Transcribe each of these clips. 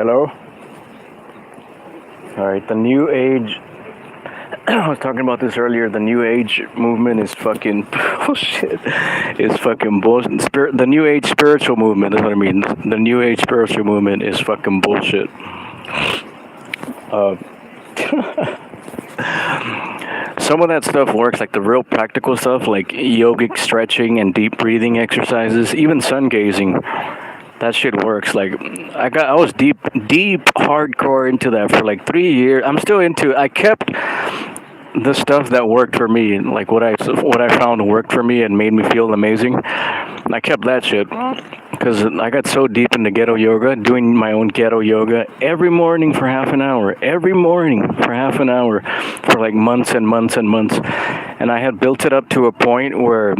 Hello? Alright, the New Age. I was talking about this earlier. The New Age movement is fucking bullshit. It's fucking bullshit. The New Age spiritual movement is what I mean. The New Age spiritual movement is fucking bullshit. Uh, some of that stuff works, like the real practical stuff, like yogic stretching and deep breathing exercises, even sun gazing. That shit works. Like I was deep hardcore into that for like 3 years. I'm still into. I kept the stuff that worked for me, like what I found worked for me and made me feel amazing. I kept that shit because I got so deep into ghetto yoga, doing my own ghetto yoga every morning for half an hour. Every morning for half an hour for like months and months and months. And I had built it up to a point where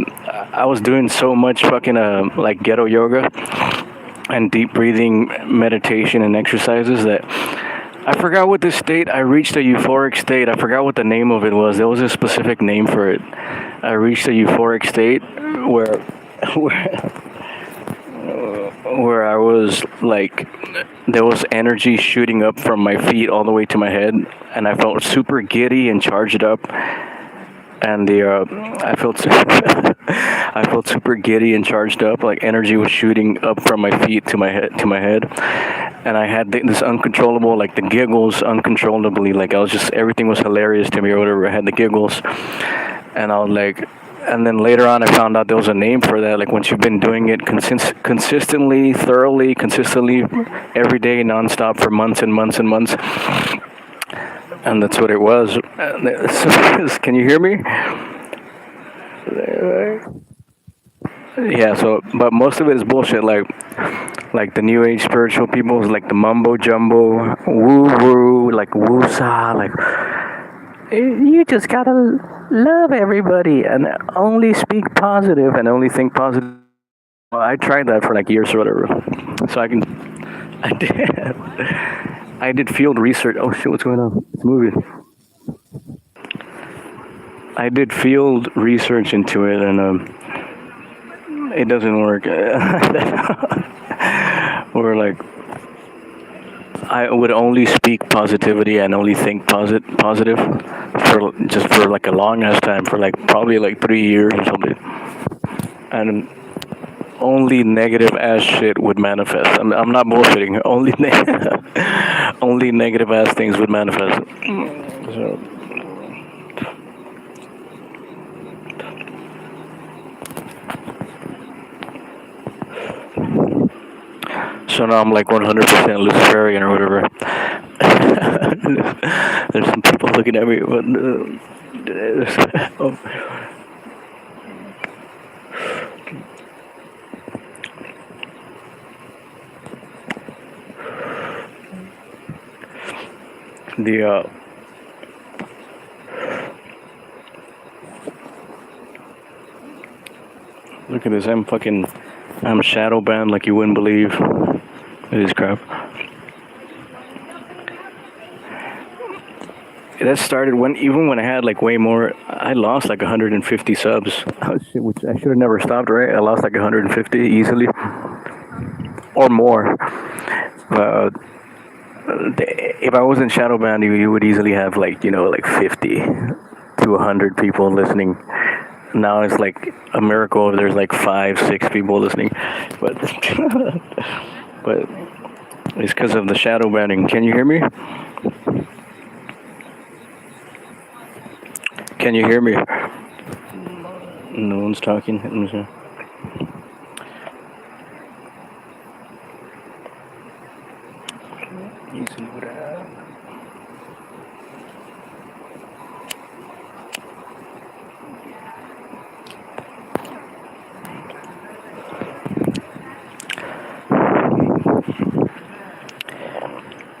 I was doing so much fucking like ghetto yoga and deep breathing meditation and exercises that I forgot what this state. I reached a euphoric state. I forgot what the name of it was. There was a specific name for it. I reached a euphoric state where I was like, there was energy shooting up from my feet all the way to my head, and I felt super giddy and charged up. And I felt I felt super giddy and charged up, like energy was shooting up from my feet to my head, and I had this uncontrollable, like the giggles uncontrollably, like I was just, everything was hilarious to me or whatever. I had the giggles, and I was like, and then later on I found out there was a name for that, like once you've been doing it consistently, thoroughly, consistently, every day, nonstop for months and months and months. And that's what it was. Can you hear me? Yeah, so, but most of it is bullshit, like the New Age spiritual people, like the mumbo jumbo, woo woo, like woo-sa, like, you just gotta love everybody and only speak positive and only think positive. Well, I tried that for like years or whatever. So I did field research. Oh shit, what's going on? It's moving. I did field research into it, and it doesn't work. Or like, I would only speak positivity and only think positive for like a long ass time, for like probably like 3 years or something, and only negative ass shit would manifest. I'm not bullshitting. Only negative ass things would manifest. So now I'm like 100% Luciferian or whatever. There's some people looking at me, but look at this. I'm shadow banned like you wouldn't believe. It is crap. That started even when I had like way more. I lost like 150 subs, which I should have never stopped, right? I lost like 150 easily, or more. If I wasn't shadow banned, you would easily have like, like 50 to 100 people listening. Now it's like a miracle if there's like 5-6 people listening, but but it's because of the shadow banning. Can you hear me? Can you hear me? No one's talking.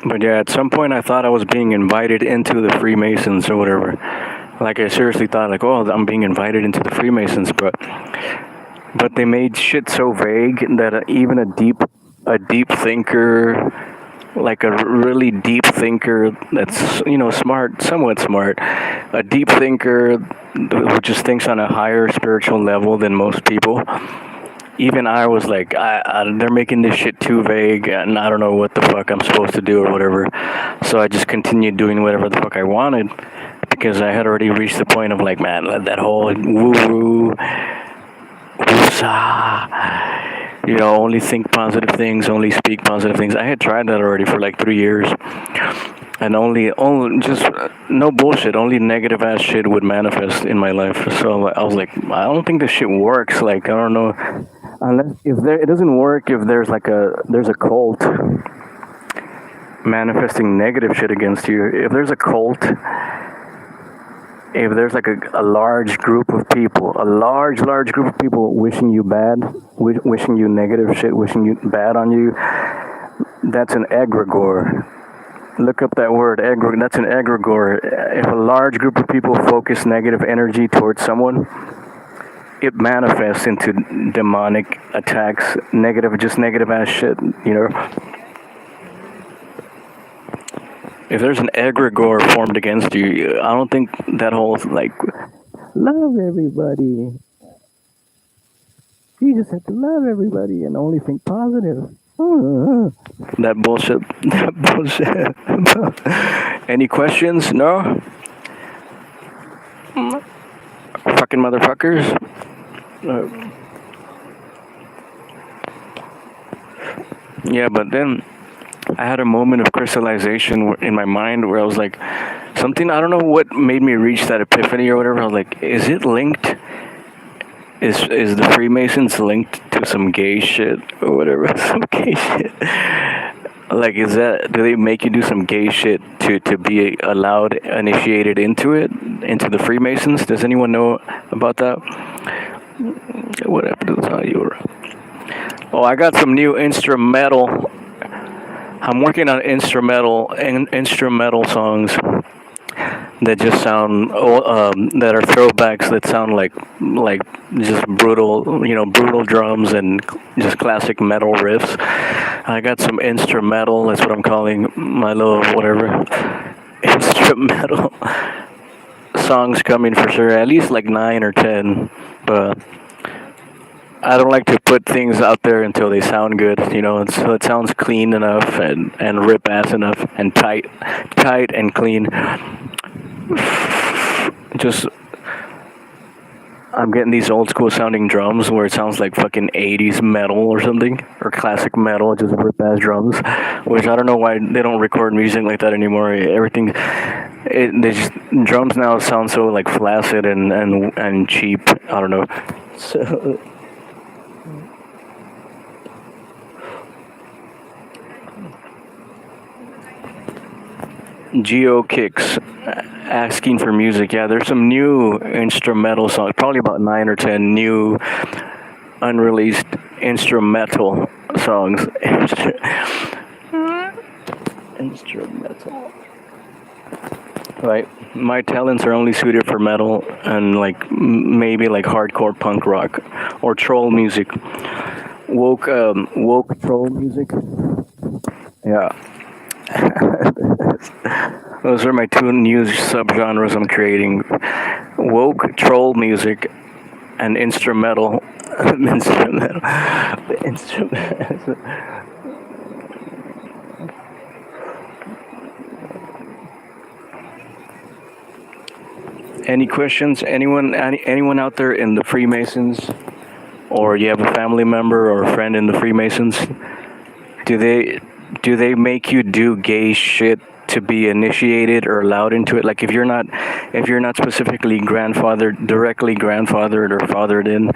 But yeah, at some point I thought I was being invited into the Freemasons or whatever. Like I seriously thought, like, oh, I'm being invited into the Freemasons, but they made shit so vague that even a deep thinker, like a really deep thinker that's, smart, somewhat smart, a deep thinker who just thinks on a higher spiritual level than most people, even I was like, they're making this shit too vague, and I don't know what the fuck I'm supposed to do or whatever. So I just continued doing whatever the fuck I wanted because I had already reached the point of like, man, that whole woo woo, woosah, only think positive things, only speak positive things. I had tried that already for like 3 years, and only just no bullshit, only negative ass shit would manifest in my life. So I was like, I don't think this shit works. Like, I don't know, unless if it doesn't work if there's a cult manifesting negative shit against you. If there's a cult, if there's like a large group of people, a large group of people wishing you bad, wishing you negative shit, wishing you bad on you, that's an egregore. Look up that word, egregore. That's an egregore. If a large group of people focus negative energy towards someone, it manifests into demonic attacks, just negative ass shit. If there's an egregore formed against you, I don't think that whole like love everybody. You just have to love everybody and only think positive. That bullshit. That bullshit. Any questions? No? Fucking motherfuckers. Yeah, but then I had a moment of crystallization in my mind where I was like, something, I don't know what made me reach that epiphany or whatever. I was like, is it linked? Is the Freemasons linked to some gay shit or whatever? Some gay shit. Like, do they make you do some gay shit to be allowed, initiated into the Freemasons? Does anyone know about that? What happened to the audio? Oh, I got some new instrumental. I'm working on instrumental songs that just sound that are throwbacks that sound like just brutal drums and just classic metal riffs. I got some instrumental. That's what I'm calling my little whatever instrumental songs coming for sure. At least like 9 or 10, but I don't like to put things out there until they sound good, so it sounds clean enough and rip ass enough and tight and clean. Just, I'm getting these old school sounding drums where it sounds like fucking 80s metal or something, or classic metal, just rip ass drums, which I don't know why they don't record music like that anymore. Everything, drums now sound so like flaccid and cheap. I don't know. So. Geo Kicks asking for music. Yeah, there's some new instrumental songs, probably about 9 or 10 new unreleased instrumental songs. Instrumental. Right. My talents are only suited for metal and like maybe like hardcore punk rock or troll music. Woke troll music. Yeah. Those are my two new subgenres I'm creating: woke troll music and instrumental. Instrumental. Any questions? Anyone out there in the Freemasons, or you have a family member or a friend in the Freemasons? Do they make you do gay shit to be initiated or allowed into it? Like if you're not specifically directly grandfathered or fathered in,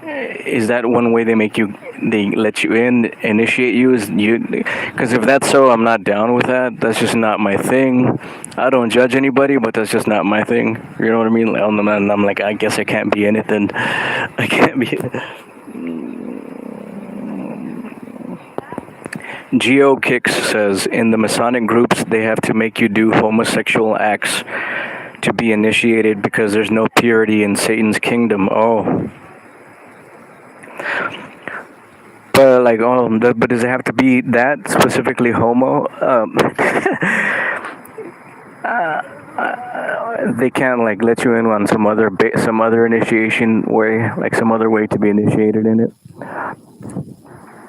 is that one way they let you in, initiate you? Because if that's so, I'm not down with that. That's just not my thing. I don't judge anybody, but that's just not my thing. You know what I mean? And I'm like, I guess I can't be in it then. I can't be. Geo Kicks says, in the Masonic groups, they have to make you do homosexual acts to be initiated because there's no purity in Satan's kingdom. Oh. But but does it have to be that specifically homo? they can't like let you in on some other initiation way, like some other way to be initiated in it,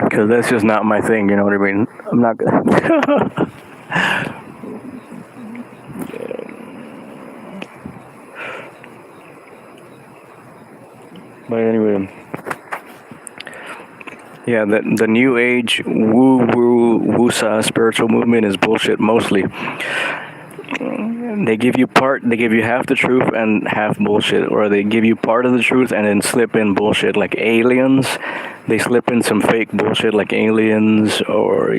because that's just not my thing. You know what I mean? I'm not gonna. But anyway, yeah, the new age woo woo woo-sa spiritual movement is bullshit mostly. They give you half the truth and half bullshit, or they give you part of the truth and then slip in bullshit like aliens. They slip in some fake bullshit like aliens, or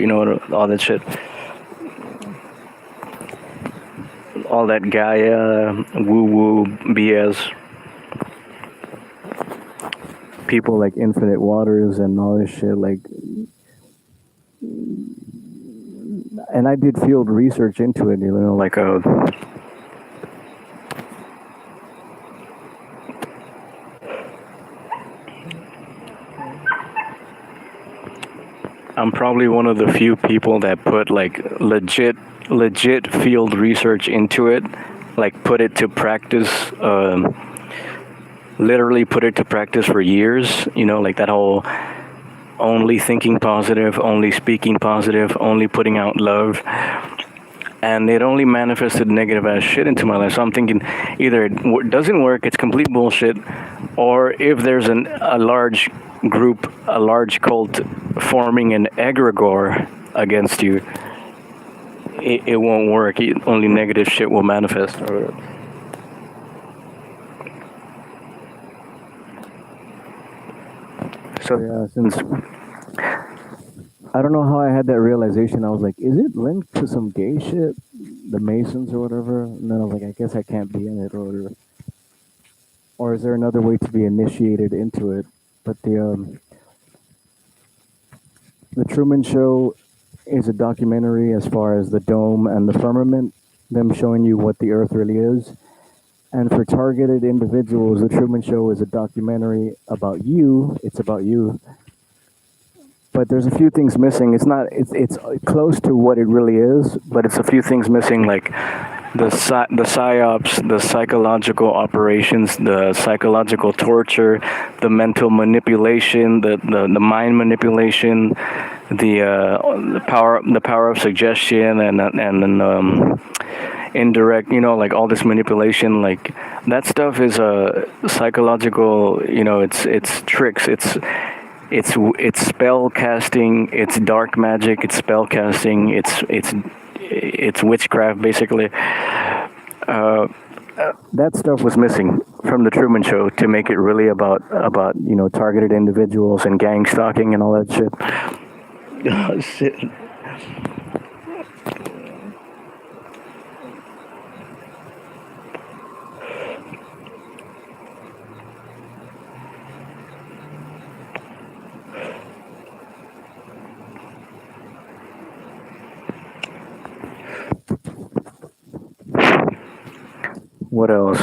all that shit, all that Gaia woo woo BS. People like infinite waters and all this shit, like, and I did field research into it, like I'm probably one of the few people that put like legit field research into it, like put it to practice, literally put it to practice for years, like that whole only thinking positive, only speaking positive, only putting out love. And it only manifested negative ass shit into my life. So I'm thinking either it doesn't work, it's complete bullshit, or if there's a large group, a large cult forming an egregore against you, it won't work. Only negative shit will manifest. So yeah, since I don't know how I had that realization, I was like, is it linked to some gay shit, the Masons or whatever? And then I was like, I guess I can't be in it or whatever. Or is there another way to be initiated into it? But the Truman Show is a documentary as far as the dome and the firmament, them showing you what the Earth really is. And for targeted individuals, the Truman Show is a documentary about you. It's about you. But there's a few things missing. It's close to what it really is, but it's a few things missing, like the psyops, the psychological operations, the psychological torture, the mental manipulation, the mind manipulation, the power of suggestion, and indirect, like all this manipulation, like that stuff is psychological. It's tricks. It's spell casting. It's dark magic. It's spell casting. It's witchcraft, basically. That stuff was missing from the Truman Show to make it really about targeted individuals and gang stalking and all that shit. Oh shit. What else?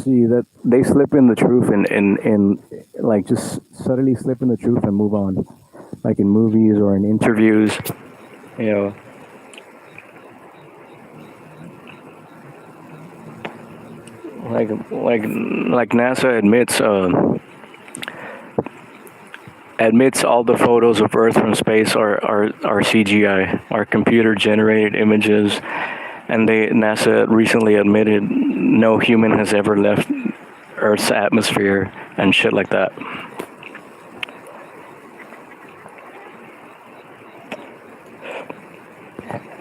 See that they slip in the truth and like just subtly slip in the truth and move on, like in movies or in interviews, you know. Like NASA admits all the photos of Earth from space are CGI, are computer generated images, and NASA recently admitted no human has ever left Earth's atmosphere and shit like that.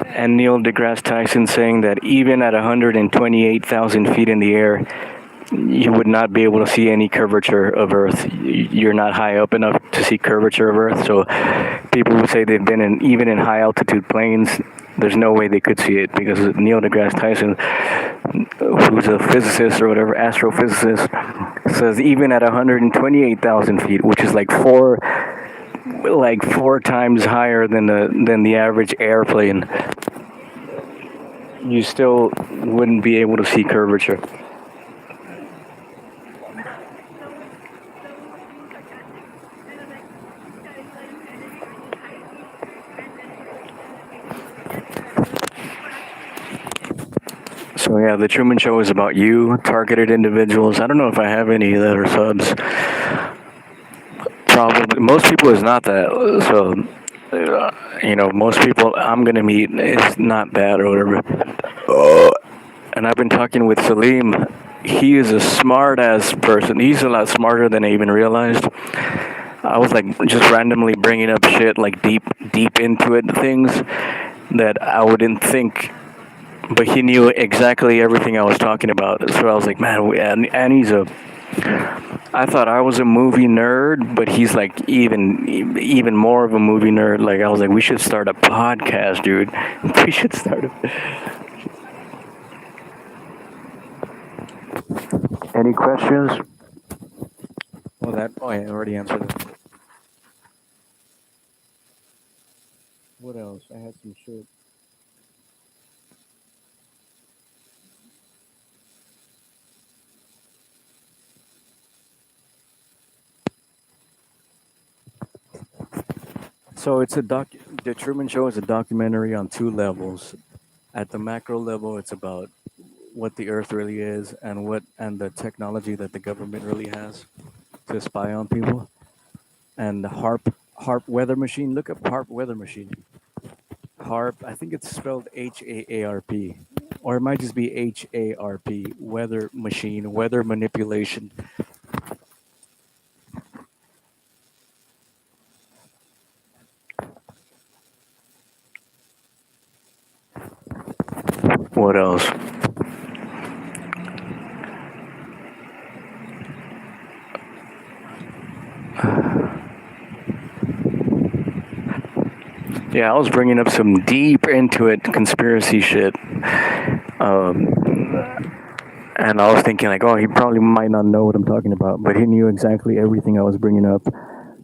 And Neil deGrasse Tyson saying that even at 128,000 feet in the air, you would not be able to see any curvature of Earth. You're not high up enough to see curvature of Earth. So people who say they've been even in high altitude planes, there's no way they could see it, because Neil deGrasse Tyson, who's a physicist or whatever, astrophysicist, says even at 128,000 feet, which is like four times higher than the average airplane, you still wouldn't be able to see curvature. yeah, the Truman Show is about you, targeted individuals. I don't know if I have any that are subs. Probably most people is not that. So most people I'm gonna meet is not that or whatever. And I've been talking with Salim. He is a smart ass person. He's a lot smarter than I even realized. I was like just randomly bringing up shit like deep into it, things that I wouldn't think, but he knew exactly everything I was talking about. So I was like, man, and he's a. I thought I was a movie nerd, but he's like even more of a movie nerd. Like I was like, we should start a podcast, dude. We should start a. Any questions? Well, that. Oh, I already answered it. What else? I had some shit. So it's a doc. The Truman Show is a documentary on two levels. At the macro level, it's about what the Earth really is and the technology that the government really has to spy on people. And the HARP weather machine. Look up HARP weather machine. HARP. I think it's spelled HAARP, or it might just be HARP. Weather machine. Weather manipulation. What else? Yeah, I was bringing up some deep into it conspiracy shit. Um, and I was thinking like, oh, he probably might not know what I'm talking about, but he knew exactly everything I was bringing up.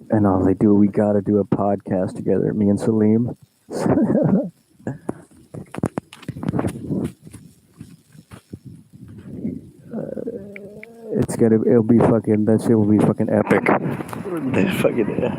And I was like, dude, we gotta do a podcast together, me and Salim. It'll be fucking, that shit will be fucking epic. Fucking, yeah.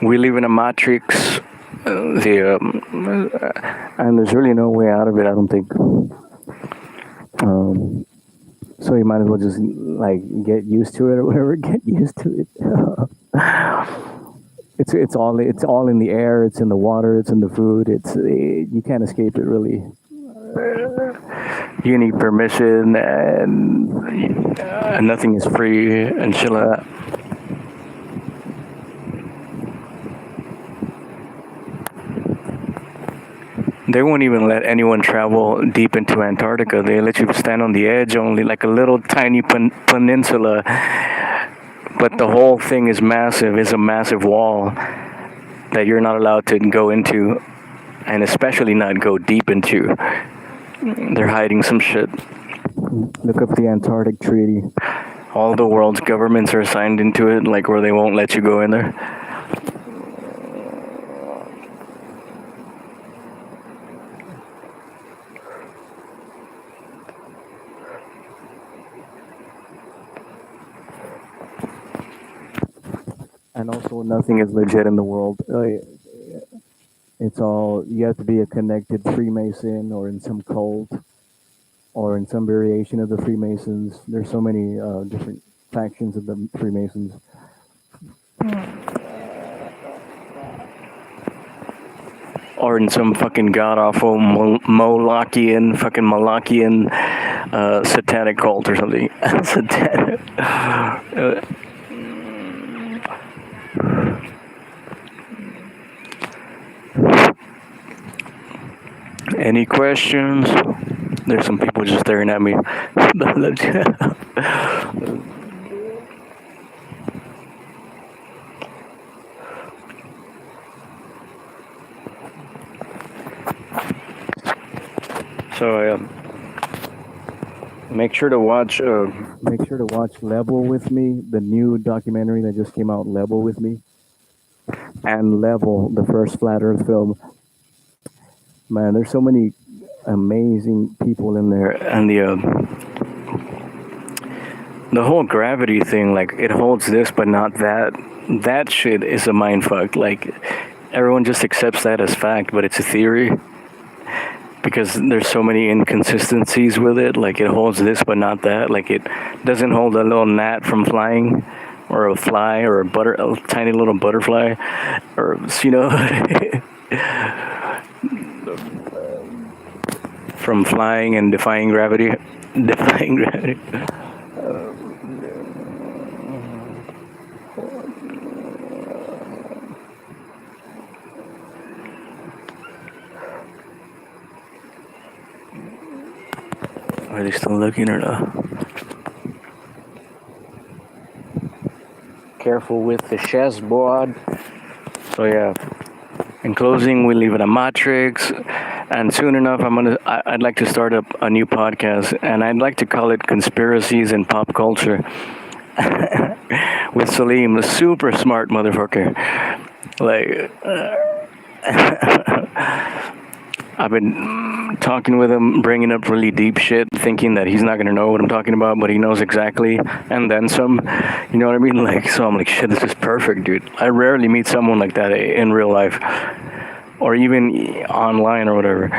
We live in a matrix. And there's really no way out of it, I don't think. So you might as well just like get used to it or whatever. Get used to it. It's all in the air. It's in the water. It's in the food. You can't escape it really. You need permission, and nothing is free and shit like that. They won't even let anyone travel deep into Antarctica. They let you stand on the edge only, like a little tiny peninsula. But the whole thing is massive. It's a massive wall that you're not allowed to go into, and especially not go deep into. They're hiding some shit. Look up the Antarctic Treaty. All the world's governments are signed into it, like where they won't let you go in there. And also, nothing is legit in the world. It's all, you have to be a connected Freemason or in some cult or in some variation of the Freemasons. There's so many different factions of the Freemasons. Or in some fucking god awful Molochian satanic cult or something. Satanic. Any questions? There's some people just staring at me. So make sure to watch Level with Me, the new documentary that just came out, Level with Me, and Level, the first flat Earth film. Man, there's so many. amazing people in there, and the whole gravity thing, like it holds this but not that. That shit is a mind fuck. Like everyone just accepts that as fact, but it's a theory because there's so many inconsistencies with it. Like it holds this but not that. Like it doesn't hold a little gnat from flying, or a fly, or a tiny little butterfly, or from flying and defying gravity. Defying gravity. Are they still looking or not? Careful with the chessboard. So yeah. In closing, we leave it a matrix, and soon enough, I'd like to start up a new podcast, and I'd like to call it Conspiracies in Pop Culture with Salim, the super smart motherfucker. Like, I've been talking with him, bringing up really deep shit, thinking that he's not gonna know what I'm talking about, but he knows exactly, and then some. You know what I mean? Like, so I'm like, shit, this is perfect, dude. I rarely meet someone like that in real life, or even online or whatever.